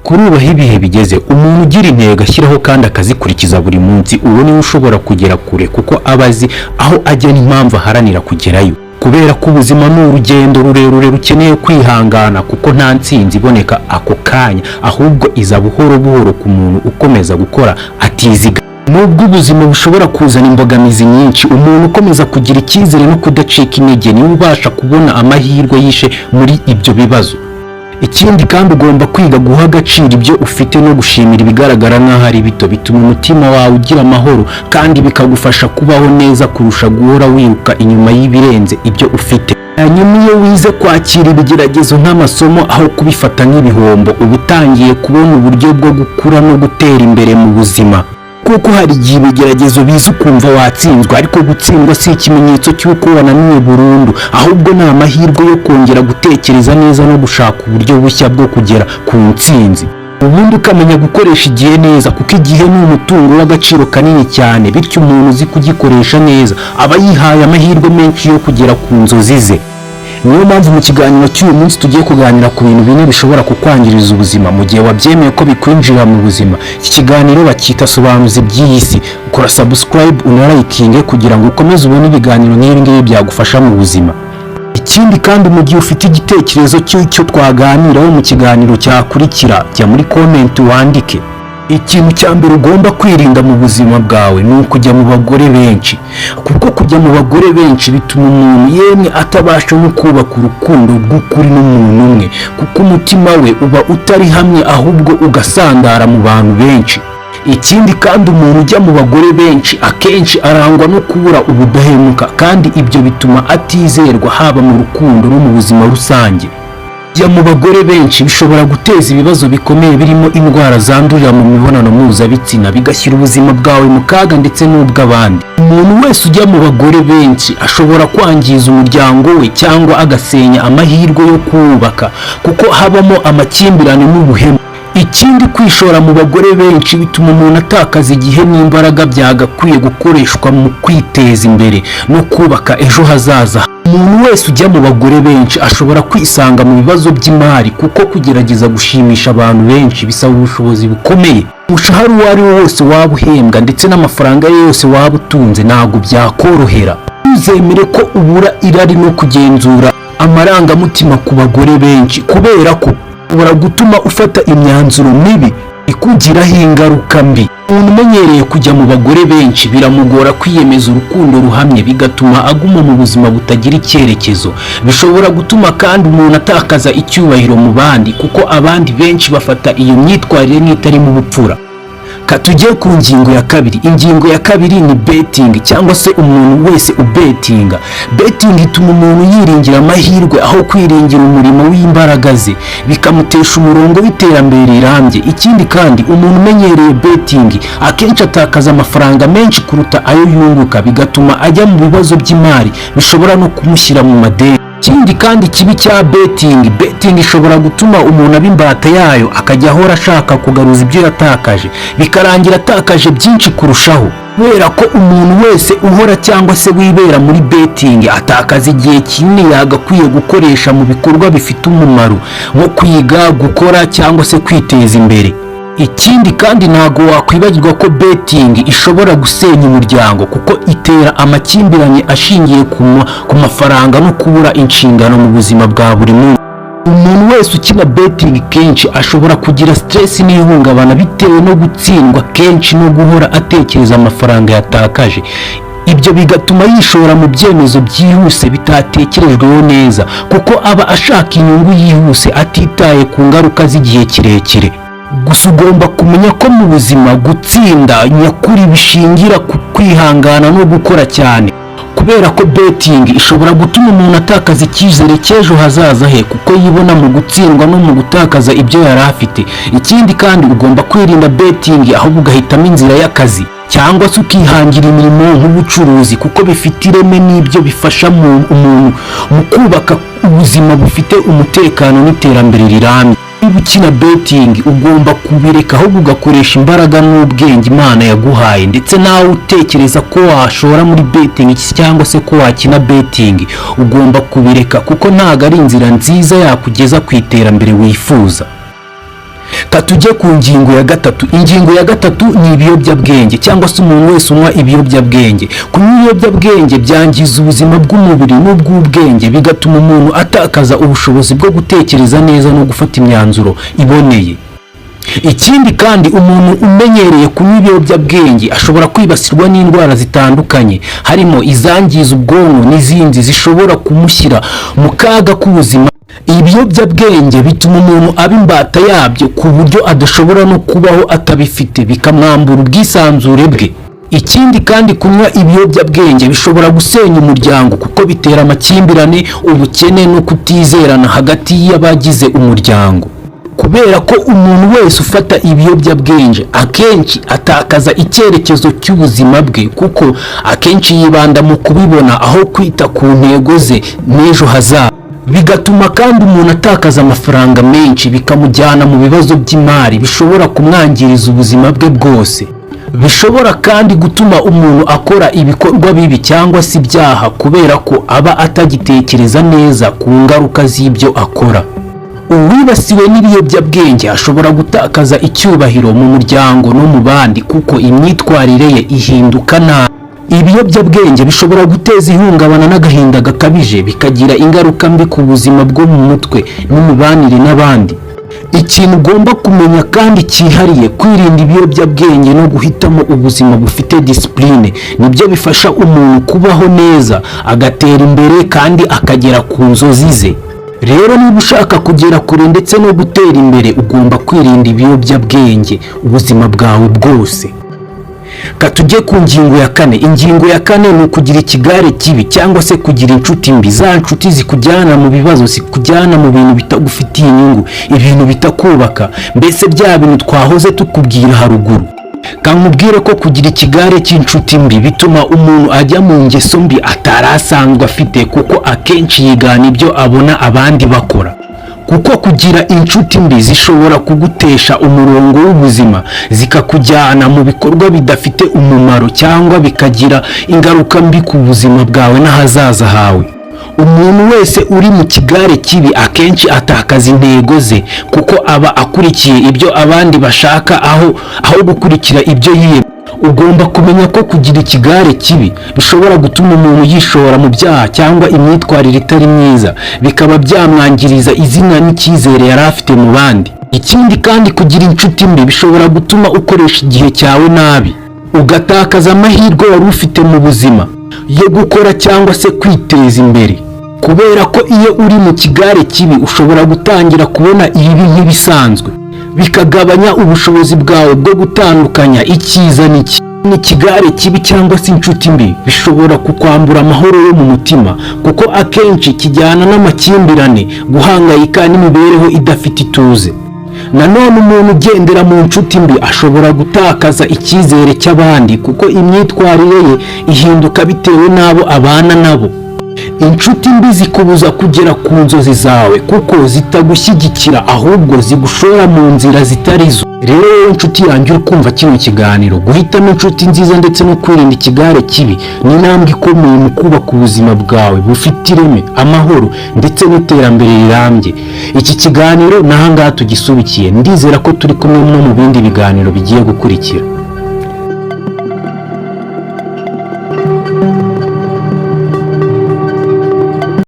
Kuri ubu aho ibihe bigeze, umuntu ugira intego ashyiraho kandi akazikurikiza buri munsi, uwo niwe ushobora kugera kure kuko aba azi aho ajya n'impamvu aharanira kugerayo. Kubera ko ubuzima ni urugendo rurerure rukeneye kwihangana, kuko nta ntsinzi iboneka ako kanya, ahubwo iza buhoro buhoro ku muntu ukomeza gukora atiziga. Nubwo ubuzima bushobora kuzana imbogamizi nyinshi, umuntu ukomeza kugira icyizere no kudacika intege niwe ubasha kubona amahirwe yishe muri ibyo bibazo. Ikindi kandi ugomba kwiga guha agaciro ibyo ufite no gushimira ibigaragara nk'aho ari bito. Bituma umutima wawe ugira amahoro kandi bikagufasha kubaho neza kurusha guhora wiruka inyuma y'ibirenze ibyo ufite. Hanyuma iyo wize kwakira ibigeragezo nk'amasomo aho kubifata nk'ibihombo, uba utangiye kubona uburyo bwo gukura no gutera imbere mu buzima. Kuko hari igihe ibigeragezo biza ukumva watsinzwe, ariko gutsindwa si ikimenyetso cy'uko wananiwe burundu, ahubwo ni amahirwe yo kongera gutekereza neza no gushaka uburyo bushya bwo kugera ku ntsinzi. Ubundi ukamenya gukoresha igihe neza, kuko igihe ni umutungo w'agaciro kanini cyane, bityo umuntu uzi kugikoresha neza aba yihaye amahirwe menshi yo kugera ku nzozi ze. Niyo mpamvu mu kiganiro cy'uyu munsi tugiye kuganira ku bintu bine bishobora kukwangiriza ubuzima mu gihe wabyemeye ko bikwinjira mu buzima. Iki kiganiro bacyita sobanuzi by'iyi si. Ukora subscribe, unarayikinge kugira ngo ukomeze ubone ibiganiro nk'ibi ngibi byagufasha mu buzima. Ikindi kandi mu gihe ufite igitekerezo cy'icyo twaganiraho mu kiganiro cyakurikira, jya muri comment wandike. Ikintu cya mbere ugomba kwirinda mu buzima bwawe ni ukujya mu bagore benshi, kuko kujya mu bagore benshi bituma umuntu yemwe atabasha no kubaka urukundo rw'ukuri n'umuntu umwe, kuko umutima we uba utari hamwe ahubwo ugasandara mu bantu benshi. Ikindi kandi umuntu ujya mu bagore benshi akenshi arangwa no kubura ubudahemuka, kandi ibyo bituma atizerwa haba mu rukundo no mu buzima rusange. Kujya mu bagore benshi bishobora guteza ibibazo bikomeye birimo indwara zandurira mu mibonano mpuzabitsina, bigashyira ubuzima bwawe mu kaga ndetse n'ubw'abandi. Umuntu wese ujya mu bagore benshi ashobora kwangiza umuryango we cyangwa agasenya amahirwe yo kuwubaka, kuko habamo amakimbirane n'ubuhemu. Ikindi, kwishora mu bagore benshi bituma umuntu atakaza igihe n'imbaraga byagakwiye gukoreshwa mu kwiteza imbere no kubaka ejo hazaza. Umuntu wese ujya mu bagore benshi ashobora kwisanga mu bibazo by'imari, kuko kugerageza gushimisha abantu benshi bisaba ubushobozi bukomeye. Umushahara uwo ari wo wose waba uhembwa ndetse n'amafaranga yose waba utunze ntabwo byakorohera. Ntuzemere ko ubura irari no kugenzura amarangamutima ku bagore benshi, kubera ko ushobora gutuma ufata imyanzuro mibi ikugiraho ingaruka mbi. Umuntu umenyereye kujya mu bagore benshi biramugora kwiyemeza urukundo ruhamye, bigatuma aguma mu buzima butagira icyerekezo. Bishobora gutuma kandi umuntu atakaza icyubahiro mu bandi, kuko abandi benshi bafata iyo myitwarire nk'itarimo ubupfura. Katujye ku ngingo ya kabiri. Ingingo ya kabiri ni betting, cyangwa se umuntu wese ubetinga. Betting ituma umuntu yiringira amahirwe aho kwiringira umurimo w'imbaraga ze, bikamutesha umurongo w'iterambere rirambye. Ikindi kandi umuntu umenyereye betting akenshi atakaza amafaranga menshi kuruta ayo yunguka, bigatuma ajya mu bibazo by'imari bishobora no kumushyira mu madeni. Ikindi kandi kibi cya betting ishobora gutuma umuntu aba imbata yayo, akajya ahora ashaka kugaruza ibyo yatakaje, bikarangira atakaje byinshi kurushaho. Kubera ko umuntu wese uhora cyangwa se wibera muri betting atakaza igihe kinini yagakwiye gukoresha mu bikorwa bifite umumaro, nko kwiga, gukora cyangwa se kwiteza imbere. Ikindi kandi ntago wakwibagirwa ko betting ishobora gusenya umuryango, kuko itera amakimbirane ashingiye ku mafaranga no kubura inshingano mu buzima bwa buri munsi. Umuntu wese ukina betting kenshi ashobora kugira stress n'ihungabana bitewe no gutsindwa kenshi no guhora atekereza amafaranga yatakaje. Ibyo bigatuma yishora mu byemezo byihuse bitatekerejweho neza, kuko aba ashaka inyungu yihuse atitaye ku ngaruka z'igihe kirekire. Gusa ugomba kumenya ko mu buzima gutsinda nyakuri bishingira ku kwihangana no gukora cyane, kubera ko betting ishobora gutuma umuntu atakaza icyizere cy'ejo hazaza he, kuko yibona mu gutsindwa no mu gutakaza ibyo yari afite. Ikindi kandi ugomba kwirinda betting ahubwo ugahitamo inzira y'akazi cyangwa se ukihangira imirimo nk'ubucuruzi, kuko bifite ireme n'ibyo bifasha umuntu mu kubaka ubuzima bufite umutekano n'iterambere rirambye. Niba ukina betting ugomba kubireka ahubwo ugakoresha imbaraga n'ubwenge Imana yaguhaye, ndetse nawe utekereza ko washora muri betting cyangwa se ko wakina betting ugomba kubireka, kuko ntago ari inzira nziza yakugeza ku iterambere wifuza. Katujye ku ngingo ya gatatu. Ingingo ya gatatu ni ibiyobyabwenge cyangwa se umuntu wese unywa ibiyobyabwenge. Kunywa ibiyobyabwenge byangiza ubuzima bw'umubiri n'ubw'ubwenge, bigatuma umuntu atakaza ubushobozi bwo gutekereza neza no gufata imyanzuro iboneye. Ikindi kandi umuntu umenyereye kunywa ibiyobyabwenge ashobora kwibasirwa n'indwara zitandukanye, harimo izangiza ubwonko n'izindi zishobora kumushyira mu kaga k'ubuzima. Ibiyobyabwenge bituma umuntu aba imbata yabyo ku buryo adashobora no kubaho atabifite, bikamwambura ubwisanzure bwe. Ikindi kandi kunywa ibiyobyabwenge bishobora gusenya umuryango kuko bitera amakimbirane, ubukene no kutizerana hagati y'abagize umuryango. Kubera ko umuntu wese ufata ibiyobyabwenge akenshi atakaza icyerekezo cy'ubuzima bwe, kuko akenshi yibanda mu kubibona aho kwita ku ntego ze n'ejo hazaza. Bigatuma kandi umuntu atakaza amafaranga menshi, bikamujyana mu bibazo by'imari bishobora kumwangiriza ubuzima bwe bwose. Bishobora kandi gutuma umuntu akora ibikorwa bibi cyangwa se ibyaha kubera ko aba atagitekereza neza ku ngaruka z'ibyo akora. Uwibasiwe n'ibiyobyabwenge ashobora gutakaza icyubahiro mu muryango no mu bandi kuko imyitwarire ye ihinduka nabi. Ibiyobyabwenge bishobora guteza ihungabana n'agahinda gakabije, bikagira ingaruka mbi ku buzima bwo mu mutwe n'imibanire n'abandi. Ikintu ugomba kumenya kandi cyihariye, kwirinda ibiyobyabwenge no guhitamo ubuzima bufite disipurine nibyo bifasha umuntu kubaho neza, agatera imbere kandi akagera ku nzozi ze. Rero niba ushaka kugera kure ndetse no gutera imbere, ugomba kwirinda ibiyobyabwenge ubuzima bwawe bwose. Katujye ku ngingo ya kane. Ingingo ya kane ni ukugira ikigare kibi cyangwa se kugira inshuti mbi. Za nshuti zikujyana mu bibazo, zikujyana mu bintu bitagufitiye inyungu, ibintu bitakubaka, mbese bya bintu twahoze tukubwira haruguru. Kankubwire ko kugira ikigare cy'inshuti mbi bituma umuntu ajya mu ngeso mbi atari asanzwe afite, kuko akenshi yigana ibyo abona abandi bakora. Kuko kugira inshuti mbi zishobora kugutesha umurongo w'ubuzima, zikakujyana mu bikorwa bidafite umumaro cyangwa bikagira ingaruka mbi ku buzima bwawe n'ahazaza hawe. Umuntu wese uri mu kigare kibi akenshi atakaza intego ze, kuko aba akurikiye ibyo abandi bashaka aho gukurikira ibyo yiyemeje. Ugomba kumenya ko kugira ikigare kibi bishobora gutuma umuntu yishora mu byaha cyangwa imyitwarire itari myiza, bikaba byamwangiriza izina n'icyizere yari afite mu bandi. Ikindi kandi kugira inshuti mbi bishobora gutuma ukoresha igihe cyawe nabi, ugatakaza amahirwe wari ufite mu buzima yo gukora cyangwa se kwiteza imbere. Kubera ko iyo uri mu kigare kibi ushobora gutangira kubona ibibi nk'ibisanzwe, bikagabanya ubushobozi bwawe bwo gutandukanya icyiza n'ikibi. Ikigare kibi cyangwa se inshuti mbi bishobora kukwambura amahoro yo mu mutima, kuko akenshi kijyana n'amakimbirane, guhangayika n'imibereho idafite ituze. Nanone umuntu ugendera mu nshuti mbi ashobora gutakaza icyizere cy'abandi, kuko imyitwarire ye ihinduka bitewe n'abo abana nabo. Inshuti mbi zikubuza kugera ku nzozi zawe kuko zitagushyigikira, ahubwo zigushora mu nzira zitari zo. Rero wowe inshuti yanjye uri kumva kino kiganiro, guhitamo inshuti nziza ndetse no kwirinda ikigare kibi ni intambwe ikomeye mu kubaka ubuzima bwawe bufite ireme, amahoro ndetse n'iterambere rirambye. Iki kiganiro n'ahangaha tugisubikiye, ndizera ko turi kumwe no mu bindi biganiro bigiye gukurikira.